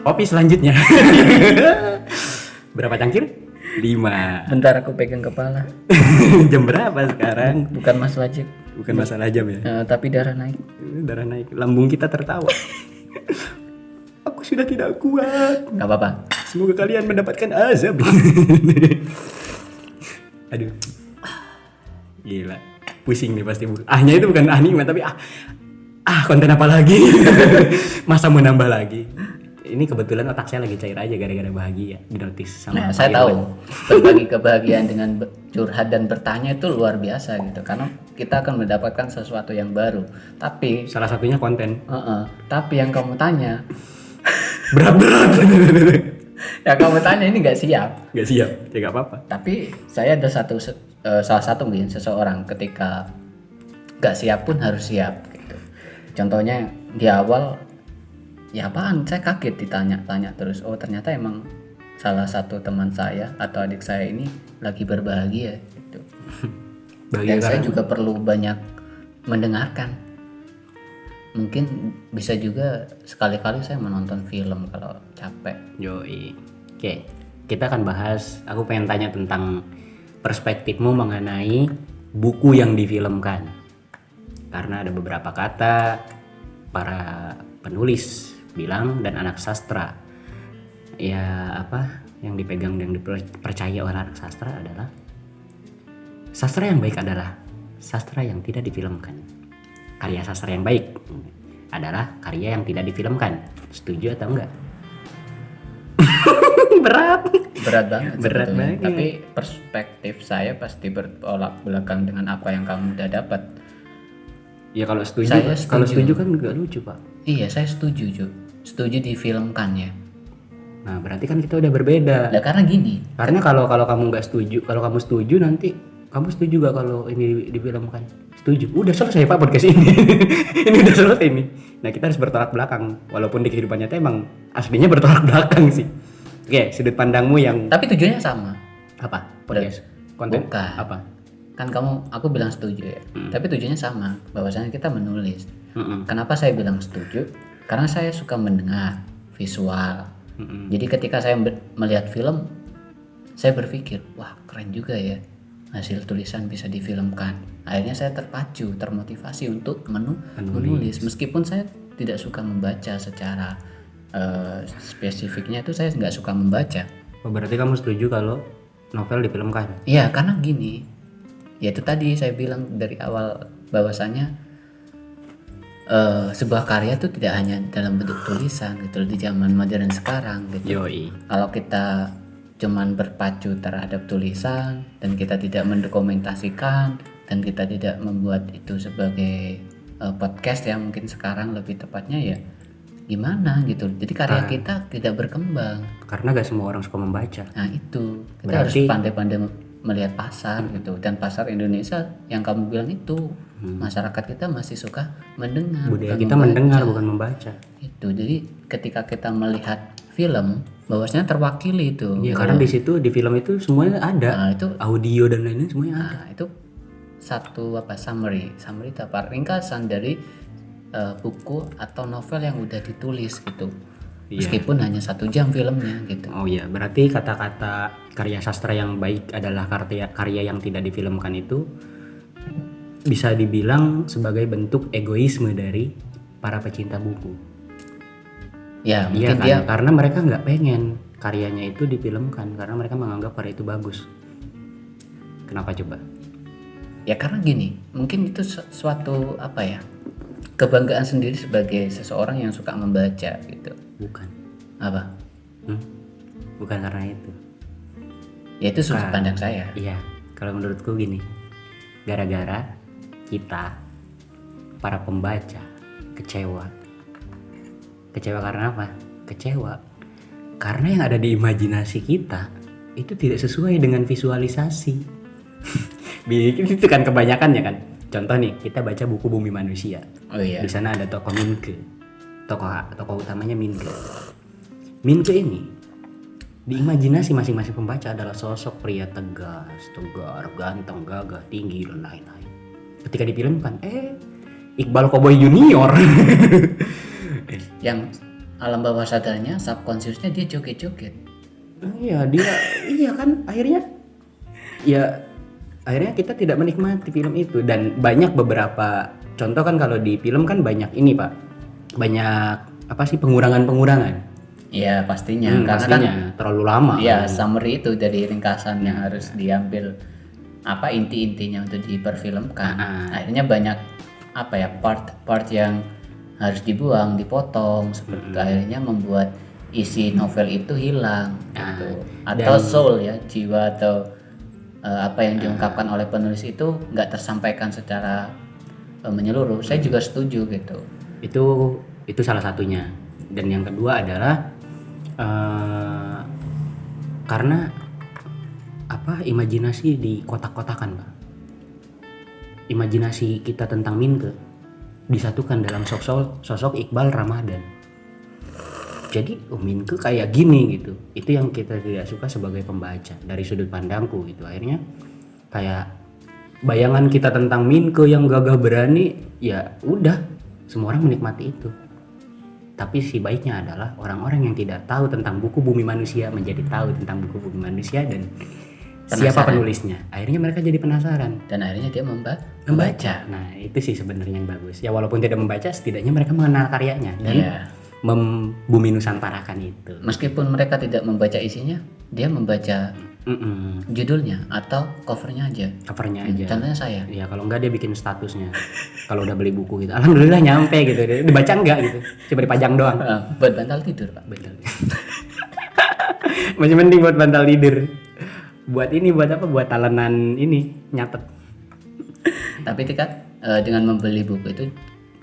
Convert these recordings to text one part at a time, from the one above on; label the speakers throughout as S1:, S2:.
S1: Kopi selanjutnya. Berapa cangkir? 5.
S2: Bentar aku pegang kepala.
S1: Jam berapa sekarang?
S2: Bukan masalah jam.
S1: Bukan masalah jam ya.
S2: Tapi darah naik.
S1: Darah naik, lambung kita tertawa. Aku sudah tidak kuat.
S2: Gak apa-apa.
S1: Semoga kalian mendapatkan azab. Aduh. Gila. Pusing nih pasti. Ahnya itu bukan nikmat tapi konten apa lagi? Masa mau nambah lagi? Ini kebetulan otak saya lagi cair aja gara-gara bahagia di notice sama.
S2: Nah, saya tahu berbagi kebahagiaan dengan curhat dan bertanya itu luar biasa gitu, karena kita akan mendapatkan sesuatu yang baru. Tapi
S1: Salah satunya konten.
S2: tapi yang kamu tanya,
S1: Berat.
S2: yang kamu tanya ini nggak siap.
S1: Gak siap, ya gak apa-apa.
S2: Tapi saya ada salah satu mungkin seseorang ketika nggak siap pun harus siap gitu. Contohnya di awal, ya apaan, saya kaget ditanya-tanya terus. Oh ternyata emang salah satu teman saya atau adik saya ini lagi berbahagia gitu. Dan saya juga perlu banyak mendengarkan. Mungkin bisa juga sekali-kali saya menonton film kalau capek.
S1: Yoi. Oke, kita akan bahas. Aku pengen tanya tentang perspektifmu mengenai buku yang difilmkan. Karena ada beberapa kata para penulis bilang dan anak sastra, ya apa yang dipegang dan dipercaya oleh anak sastra adalah sastra yang baik adalah sastra yang tidak difilmkan. Karya sastra yang baik adalah karya yang tidak difilmkan. Setuju atau enggak?
S2: Berat banget.
S1: Berat
S2: sebetulnya.
S1: banget.
S2: Tapi perspektif saya pasti bertolak belakang dengan apa yang kamu udah dapat.
S1: Ya kalau setuju,
S2: Saya setuju.
S1: kalau setuju kan nggak lucu pak.
S2: Iya, saya setuju Ju. Setuju difilmkan ya.
S1: Nah berarti kan kita udah berbeda.
S2: Nah, karena gini.
S1: Karena kalau kamu nggak setuju, kalau kamu setuju nanti kamu setuju gak kalau ini difilmkan? Setuju. Udah selesai pak podcast ini. Ini udah selesai nih. Nah kita harus bertolak belakang. Walaupun di kehidupan nyata emang aslinya bertolak belakang sih. Oke, sudut pandangmu yang
S2: Tapi tujuannya sama.
S1: apa? Podcast konten
S2: Bukan.
S1: apa?
S2: Kan aku bilang setuju ya. Tapi tujuannya sama. Bahwasanya kita menulis.
S1: Mm-mm.
S2: Kenapa saya bilang setuju? Karena saya suka mendengar visual. Jadi ketika saya melihat film, saya berpikir, wah keren juga ya hasil tulisan bisa difilmkan. Akhirnya saya terpacu, termotivasi untuk menulis. Meskipun saya tidak suka membaca secara spesifiknya, itu saya nggak suka membaca.
S1: Oh, berarti kamu setuju kalau novel difilmkan?
S2: Iya, karena gini, ya itu tadi saya bilang dari awal bahwasanya sebuah karya itu tidak hanya dalam bentuk tulisan gitu di zaman modern sekarang gitu.
S1: Yoi.
S2: Kalau kita cuman berpacu terhadap tulisan dan kita tidak mendokumentasikan dan kita tidak membuat itu sebagai podcast ya, mungkin sekarang lebih tepatnya ya, gimana gitu. Jadi karya kita tidak berkembang.
S1: Karena gak semua orang suka membaca.
S2: Nah itu kita harus pandai-pandai melihat pasar gitu. Dan pasar Indonesia yang kamu bilang itu masyarakat kita masih suka mendengar.
S1: Budaya
S2: bukan
S1: kita
S2: membaca.
S1: mendengar bukan membaca.
S2: Itu jadi ketika kita melihat film bahwasanya terwakili itu.
S1: Iya, karena di situ di film itu semuanya ada.
S2: Nah itu
S1: Audio dan lain-lain semuanya ada.
S2: Nah, itu satu summary itu apa, ringkasan dari buku atau novel yang udah ditulis gitu. Meskipun hanya 1 jam filmnya gitu.
S1: Oh iya, berarti kata-kata karya sastra yang baik adalah karya yang tidak difilmkan itu bisa dibilang sebagai bentuk egoisme dari para pecinta buku.
S2: Ya
S1: Iya
S2: mungkin
S1: kan?
S2: dia
S1: Karena mereka nggak pengen karyanya itu difilmkan karena mereka menganggap karya itu bagus. Kenapa coba?
S2: ya karena gini, mungkin itu suatu apa ya, kebanggaan sendiri sebagai seseorang yang suka membaca gitu.
S1: Bukan.
S2: Apa?
S1: Bukan karena itu.
S2: Ya itu sudut pandang saya.
S1: Iya, kalau menurutku gini. Gara-gara kita para pembaca kecewa. Kecewa karena apa? Kecewa karena yang ada di imajinasi kita itu tidak sesuai dengan visualisasi. Itu kan kebanyakan ya kan. Contoh nih, kita baca buku Bumi Manusia.
S2: Oh iya.
S1: Di sana ada tokoh Minke. Tokoh utamanya Minke. Minke ini di imajinasi masing-masing pembaca adalah sosok pria tegas, tegar, ganteng, gagah, tinggi dan lain-lain. Ketika difilmkan, Iqbal Cowboy Junior.
S2: Yang alam bawah sadarnya, subconsciousnya dia joget-joget.
S1: Iya dia, iya kan akhirnya kita tidak menikmati film itu. Dan banyak beberapa contoh kan, kalau di film kan banyak ini Pak, banyak apa sih, pengurangan
S2: Iya pastinya, karena
S1: pastinya
S2: kan
S1: terlalu lama.
S2: ya summary itu dari ringkasan yang harus diambil apa inti-intinya untuk diperfilmkan. Akhirnya banyak apa ya, part-part yang harus dibuang, dipotong seperti itu. Akhirnya membuat isi novel itu hilang gitu. Atau soul ya, jiwa atau apa yang diungkapkan oleh penulis itu nggak tersampaikan secara menyeluruh. Saya juga setuju gitu.
S1: Itu salah satunya. Dan yang kedua adalah karena apa, imajinasi di kotak-kotakan Pak. Imajinasi kita tentang Minke disatukan dalam sosok Iqbal Ramadan. Jadi Minke kayak gini gitu. Itu yang kita tidak suka sebagai pembaca dari sudut pandangku gitu. Akhirnya kayak bayangan kita tentang Minke yang gagah berani, ya udah semua orang menikmati itu. Tapi si baiknya adalah orang-orang yang tidak tahu tentang buku Bumi Manusia menjadi tahu tentang buku Bumi Manusia dan siapa penulisnya. Akhirnya mereka jadi penasaran
S2: dan akhirnya dia
S1: membaca. Nah itu sih sebenarnya yang bagus. Ya walaupun tidak membaca, setidaknya mereka mengenal karyanya dan membumi nusantarakan itu.
S2: Meskipun mereka tidak membaca isinya, dia membaca judulnya atau covernya aja. Contohnya saya.
S1: Ya kalau enggak dia bikin statusnya. Kalau udah beli buku gitu, alhamdulillah nyampe gitu. Dibaca enggak gitu, cuma dipajang doang.
S2: Buat bantal tidur Pak.
S1: Bantal. Masih mending buat bantal tidur. Buat ini, buat apa? Buat talenan ini, nyatet.
S2: Tapi kan dengan membeli buku itu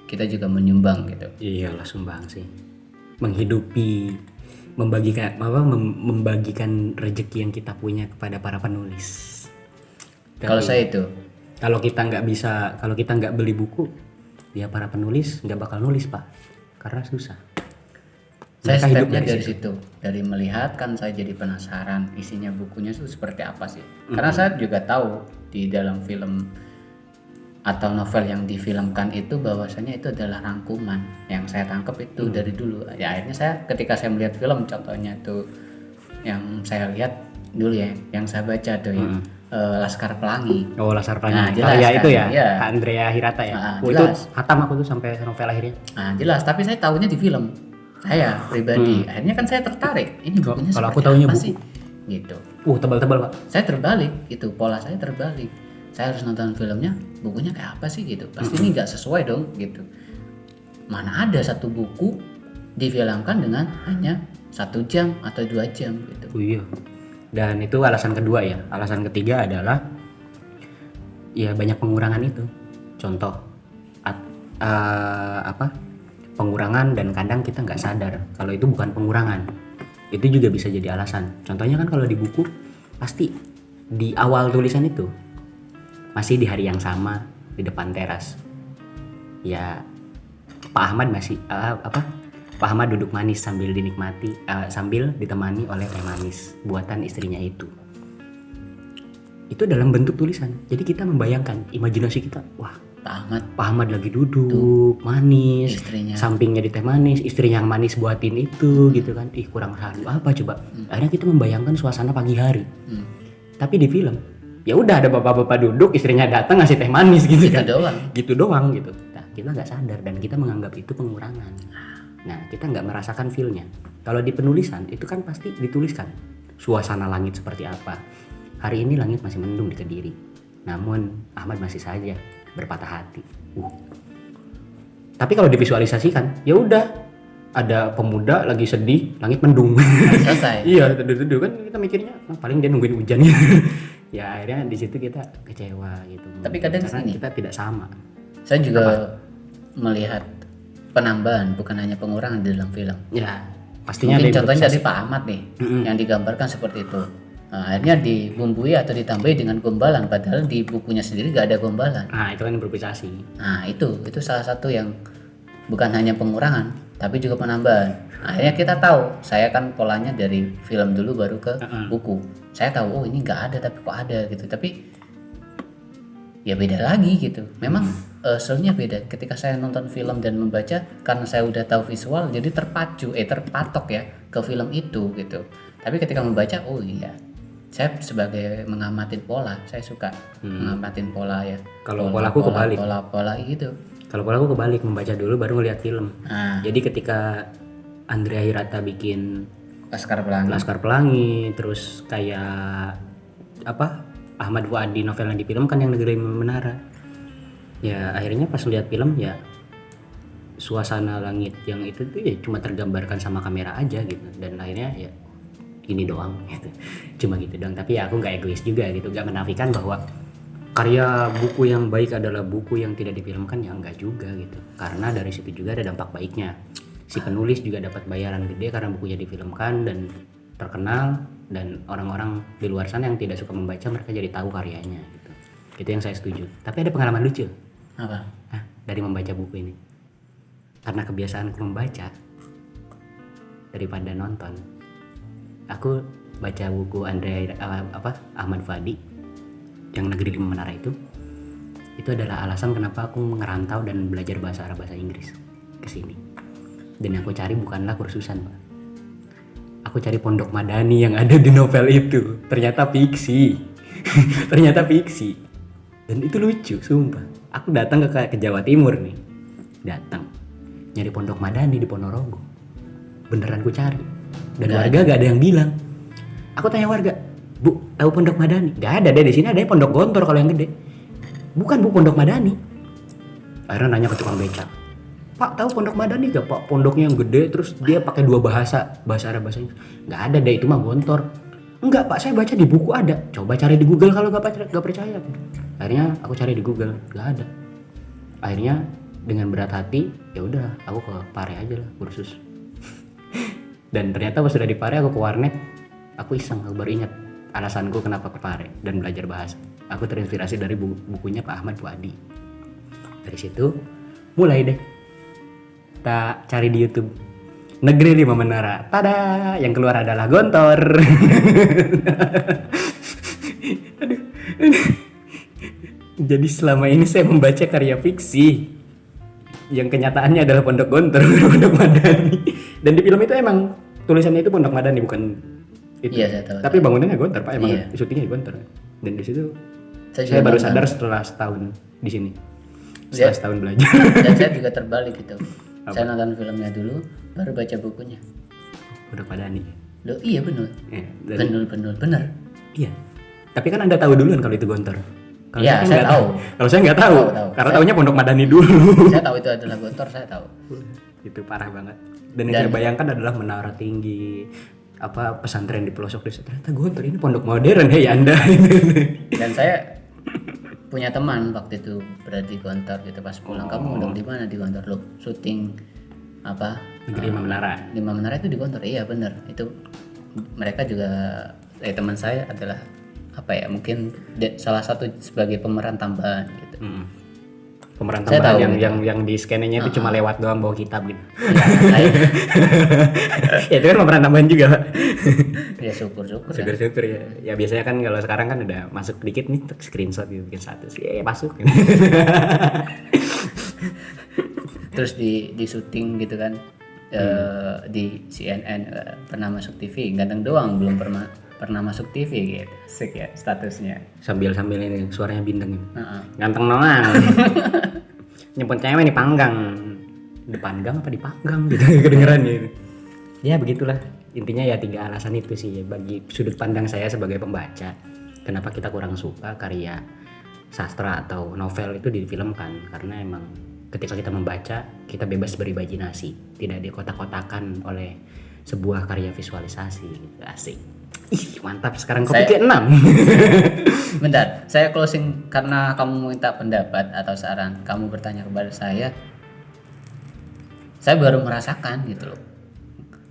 S2: kita juga menyumbang gitu.
S1: Iyalah, sumbang sih. Menghidupi, membagikan rezeki yang kita punya kepada para penulis.
S2: Kalau saya itu,
S1: kalau kita nggak beli buku, ya para penulis nggak bakal nulis Pak, karena susah.
S2: Saya stepnya dari situ, dari melihat kan saya jadi penasaran isinya bukunya itu seperti apa sih. Karena saya juga tahu di dalam film atau novel yang difilmkan itu bahwasanya itu adalah rangkuman yang saya tangkap itu dari dulu. Ya akhirnya saya ketika saya melihat film, contohnya tuh yang saya lihat dulu ya, yang saya baca tuh ya Laskar Pelangi.
S1: Oh, Laskar Pelangi.
S2: Nah, jelas
S1: ya
S2: kan?
S1: itu ya.
S2: Ya.
S1: Andrea Hirata ya.
S2: Itu
S1: hatam aku tuh sampai novel akhirnya.
S2: Nah, jelas, tapi saya tahunya di film. Saya pribadi. Akhirnya kan saya tertarik. Ini bukunya
S1: kalau aku tahunya
S2: apa
S1: buku
S2: sih? Gitu.
S1: Tebal-tebal Pak.
S2: Saya terbalik gitu, pola saya terbalik. Saya harus nonton filmnya, bukunya kayak apa sih gitu. Pasti ini nggak sesuai dong gitu. Mana ada satu buku difilmkan dengan hanya 1 jam atau 2 jam gitu.
S1: Oh iya. Dan itu alasan kedua ya. Alasan ketiga adalah ya banyak pengurangan itu. Contoh pengurangan dan kadang kita nggak sadar kalau itu bukan pengurangan. Itu juga bisa jadi alasan. Contohnya kan kalau di buku pasti di awal tulisan itu masih di hari yang sama di depan teras. Ya Pak Ahmad Pak Ahmad duduk manis sambil ditemani oleh teh manis buatan istrinya itu. Itu dalam bentuk tulisan. Jadi kita membayangkan, imajinasi kita, wah Pak Ahmad lagi duduk manis,
S2: istrinya
S1: sampingnya di teh manis, istrinya yang manis buatin itu gitu kan. Kurang halu apa coba. Akhirnya kita membayangkan suasana pagi hari. Tapi di film ya udah ada bapak-bapak duduk, istrinya datang ngasih teh manis gitu kan. Gitu doang gitu. Nah, kita nggak sadar dan kita menganggap itu pengurangan. Nah, kita nggak merasakan feel-nya. Kalau di penulisan itu kan pasti dituliskan suasana langit seperti apa. Hari ini langit masih mendung di Kediri. Namun Ahmad masih saja berpatah hati. Tapi kalau divisualisasikan, ya udah ada pemuda lagi sedih, langit mendung.
S2: Selesai.
S1: Iya, teduh-teduh kan kita mikirnya paling dia nungguin hujan. Ya akhirnya di situ kita kecewa gitu.
S2: Tapi kadang
S1: karena kita tidak sama.
S2: Saya juga melihat penambahan bukan hanya pengurangan di dalam film.
S1: Ya, pastinya
S2: mungkin contohnya dari Pak Ahmad nih yang digambarkan seperti itu. Nah, akhirnya dibumbui atau ditambahi dengan gombalan padahal di bukunya sendiri gak ada gombalan.
S1: Nah, itu kan improvisasi.
S2: Nah, itu salah satu yang bukan hanya pengurangan tapi juga penambahan. Akhirnya kita tahu, saya kan polanya dari film dulu baru ke buku. Saya tahu oh ini nggak ada tapi kok ada gitu. Tapi ya beda lagi gitu. Memang soalnya beda ketika saya nonton film dan membaca, karena saya udah tahu visual jadi terpatok ya ke film itu gitu. Tapi ketika membaca, oh iya, saya sebagai mengamatin pola, saya suka mengamatin pola ya.
S1: Kalau polaku kebalik.
S2: Pola gitu.
S1: Kalau polaku kebalik, membaca dulu baru ngeliat film.
S2: Nah,
S1: Jadi ketika Andrea Hirata bikin
S2: Laskar Pelangi.
S1: Laskar Pelangi, terus kayak apa Ahmad Fuadi novel yang difilmkan yang Negeri Menara, ya akhirnya pas lihat film ya suasana langit yang itu tuh ya cuma tergambarkan sama kamera aja gitu, dan akhirnya ya gini doang gitu, cuma gitu doang. Tapi ya aku nggak egois juga gitu, nggak menafikan bahwa karya buku yang baik adalah buku yang tidak difilmkan, ya enggak juga gitu, karena dari situ juga ada dampak baiknya. Si penulis juga dapat bayaran gede karena bukunya difilmkan dan terkenal, dan orang-orang di luar sana yang tidak suka membaca mereka jadi tahu karyanya gitu. Itu yang saya setuju. Tapi ada pengalaman lucu
S2: Apa?
S1: dari membaca buku ini. Karena kebiasaanku membaca daripada nonton, aku baca buku Ahmad Fuadi yang Negeri Lima Menara itu adalah alasan kenapa aku ngerantau dan belajar bahasa Arab, bahasa Inggris ke sini. Dan yang aku cari bukanlah kursusan, Pak. Aku cari pondok madani yang ada di novel itu. Ternyata fiksi. Ternyata fiksi. Dan itu lucu, sumpah. Aku datang ke Jawa Timur nih. Datang nyari pondok madani di Ponorogo. Beneran ku cari. Dan warga gak ada yang bilang. Aku tanya warga, "Bu, tahu pondok madani?" Gak ada deh, di sini ada pondok Gontor kalau yang gede. Bukan, Bu, pondok madani. Akhirnya nanya ke tukang becak, "Pak, tahu pondok madani gak, Pak? Pondoknya yang gede terus dia pakai dua bahasa Arab, bahasa Inggris." "Gak ada deh, itu mah Gontor." "Enggak, Pak, saya baca di buku ada." "Coba cari di Google kalau gak percaya." Akhirnya aku cari di Google, gak ada. Akhirnya dengan berat hati, ya udah, aku ke Pare aja lah kursus. Dan ternyata pas sudah di Pare, aku ke warnet, aku iseng, aku baru ingat alasanku kenapa ke Pare dan belajar bahasa. Aku terinspirasi dari bukunya Pak Ahmad Fuadi. Dari situ mulai deh kita cari di YouTube Negeri Lima Menara. Tada, yang keluar adalah Gontor. Aduh. Jadi selama ini saya membaca karya fiksi yang kenyataannya adalah Pondok Gontor, Pondok Madani. Dan di film itu emang tulisannya itu Pondok Madani, bukan itu.
S2: Iya, saya tahu.
S1: Tapi bangunannya Gontor, Pak. Emang
S2: Iya.
S1: syutingnya di Gontor. Dan di situ
S2: Saya
S1: saya
S2: juga
S1: baru
S2: nonton.
S1: sadar setelah setahun di sini. Setelah setahun belajar.
S2: Dan saya juga terbalik gitu. Saya nonton filmnya dulu, baru baca bukunya.
S1: Pondok Madani.
S2: Loh, iya bener.
S1: Ya, dan-
S2: Bener.
S1: Iya. Tapi kan Anda tahu duluan kalau itu Gontor. Kalau
S2: Iya,
S1: kan
S2: saya
S1: nggak
S2: tahu.
S1: Kalau saya nggak tahu.
S2: Tahu.
S1: Karena tahunya Pondok Madani dulu.
S2: Saya tahu itu adalah Gontor, saya tahu.
S1: Itu parah banget. Dan yang saya bayangkan adalah menara tinggi, apa pesantren di pelosok desa. Ternyata Gontor ini pondok modern, hei Anda.
S2: Dan saya punya teman waktu itu berada di Gontor gitu, pas pulang, "Kamu ngundang di mana?" "Di Gontor." "Loh, syuting apa
S1: Negeri Lima Menara.
S2: Lima Menara itu di Gontor?" "Iya bener." Itu mereka juga, teman saya adalah apa ya, mungkin salah satu sebagai pemeran tambahan gitu.
S1: Pemeran
S2: Saya
S1: tambahan
S2: tahu
S1: yang di scan-nya itu cuma lewat doang bawa kitab gitu.
S2: Ya, saya,
S1: Ya itu kan pemeran tambahan juga, Pak.
S2: ya syukur-syukur ya.
S1: Syukur-syukur ya. Ya biasanya kan kalau sekarang kan udah masuk dikit nih, tek, screenshot gitu, bikin status. Ya masuk.
S2: Terus di syuting gitu kan, di CNN, pernah masuk TV, ganteng doang belum pernah masuk TV gitu. Asik ya statusnya.
S1: Sambil ini suaranya bintang gitu.
S2: Heeh.
S1: Ganteng doang. Nyebut cewek di panggang. Depan gang apa dipanggang gitu kedengeran gitu. Ya begitulah. Intinya ya 3 alasan itu sih ya, bagi sudut pandang saya sebagai pembaca. Kenapa kita kurang suka karya sastra atau novel itu difilmkan, karena emang ketika kita membaca kita bebas berimajinasi, tidak dikotak-kotakan oleh sebuah karya visualisasi gitu. Asik. Ih, mantap. Sekarang kopi
S2: Saya-
S1: ke-6.
S2: Bentar, saya closing karena kamu minta pendapat atau saran. Kamu bertanya kepada saya baru merasakan gitu loh.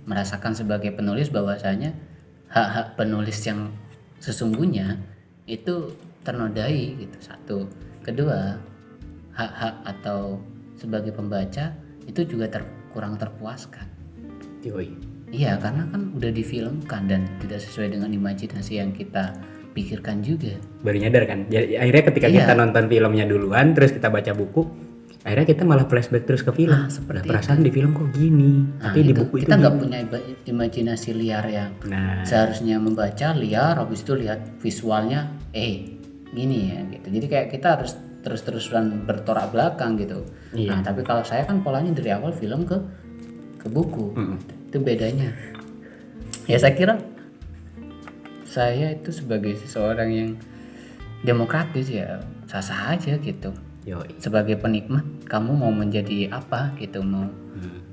S2: Merasakan sebagai penulis bahwasanya hak-hak penulis yang sesungguhnya itu ternodai gitu. Satu. Kedua, hak-hak atau sebagai pembaca itu juga kurang terpuaskan.
S1: Yoi.
S2: Iya, karena kan udah difilmkan dan tidak sesuai dengan imajinasi yang kita pikirkan juga.
S1: Baru nyadar kan. Jadi akhirnya ketika
S2: Iya.
S1: kita nonton filmnya duluan terus kita baca buku, akhirnya kita malah flashback terus ke film.
S2: seperti
S1: Perasaan di film kok gini,
S2: Nah,
S1: tapi di
S2: itu
S1: buku itu
S2: kita nggak punya imajinasi liar yang
S1: Nah,
S2: seharusnya membaca liar, habis itu lihat visualnya gini ya gitu. Jadi kayak kita harus terus-terusan bertolak belakang gitu.
S1: Iya.
S2: Nah tapi kalau saya kan polanya dari awal film ke buku. Itu bedanya. Ya saya kira saya itu sebagai seseorang yang demokratis ya sah-sah aja gitu.
S1: yoi.
S2: Sebagai penikmat kamu mau menjadi apa gitu, mau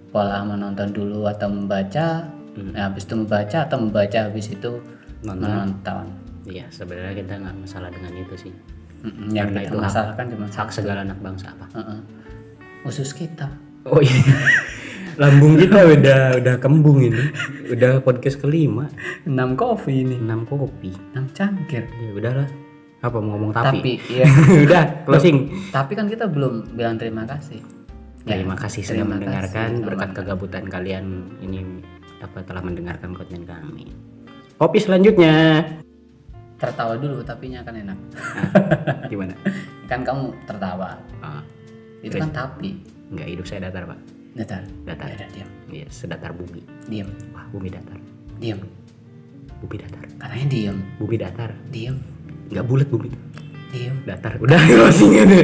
S2: pola menonton dulu atau membaca, nah, habis itu membaca atau membaca habis itu menonton.
S1: Iya, sebenarnya kita nggak masalah dengan itu sih.
S2: Yang
S1: Karena
S2: kita
S1: itu
S2: masalahkan cuma
S1: Hak segala anak bangsa apa?
S2: usus kita.
S1: Oh iya. Lambung kita udah kembung ini. Udah podcast kelima.
S2: 6 kopi ini,
S1: 6 kopi.
S2: 6 cangkir.
S1: Ya udahlah. Apa mau ngomong tapi?
S2: Tapi ya,
S1: Udah, closing.
S2: tapi kan kita belum bilang terima kasih.
S1: Terima kasih sudah
S2: terima
S1: mendengarkan.
S2: kasih,
S1: Berkat
S2: kawan.
S1: kegabutan kalian ini telah mendengarkan konten kami. Kopi selanjutnya.
S2: Tertawa dulu tapinya kan enak.
S1: Gimana?
S2: Kan kamu tertawa.
S1: Ah,
S2: Itu kan tapi.
S1: enggak, hidup saya datar, Pak.
S2: Datar.
S1: Datar.
S2: Ya udah, diam.
S1: Iya, sedatar bumi.
S2: Diam.
S1: Wah, bumi datar.
S2: Diam.
S1: Bumi datar.
S2: Katanya diam.
S1: Bumi datar.
S2: Diam.
S1: Enggak bulat bumi.
S2: Diam.
S1: Datar. Udah closing aja.